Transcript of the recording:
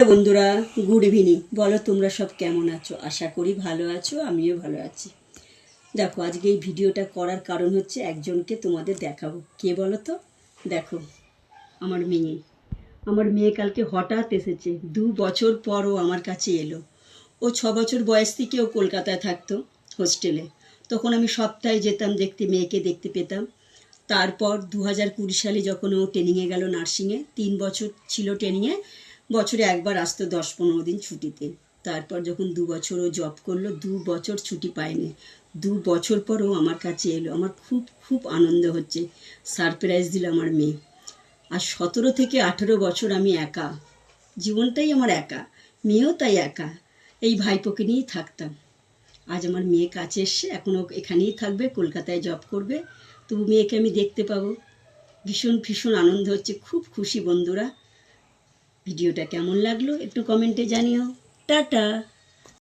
বন্ধুরা, good evening. বলো তোমরা সব কেমন আছো? আশা করি ভালো আছো, আমিও ভালো আছি। দেখো, আজকে এই ভিডিওটা করার কারণ হচ্ছে একজনকে তোমাদের দেখাবো। কে বলো তো? দেখো, আমার মেয়ে কালকে হঠাৎ এসেছে। 2 বছর পর ও আমার কাছে এলো। ও 6 বছর বয়স থেকে ও কলকাতায় থাকতো হোস্টেলে। তখন আমি সপ্তাহে যেতাম দেখতে, মেয়েকে দেখতে পেতাম। তারপর 2020 সালে যখন ও ট্রেনিংয়ে গেল, নার্সিংয়ে 3 বছর ছিল ট্রেনিংয়ে, বছরে একবার আসতো 10-15 দিন ছুটিতে। তারপর যখন 2 বছর ও জব করলো, 2 বছর ছুটি পায়নি। 2 বছর পর ও আমার কাছে এলো। আমার খুব খুব আনন্দ হচ্ছে। সারপ্রাইজ দিল আমার মেয়ে। আর 17 থেকে 18 বছর আমি একা, জীবনটাই আমার একা, মেয়েও তাই একা, এই ভাইপোকে নিয়েই থাকতাম। আজ আমার মেয়ে কাছে এসছে, এখনও এখানেই থাকবে, কলকাতায় জব করবে। তবু মেয়েকে আমি দেখতে পাবো। ভীষণ ভীষণ আনন্দ হচ্ছে, খুব খুশি বন্ধুরা। ভিডিওটা কেমন লাগলো একটু কমেন্টে জানিও। টাটা।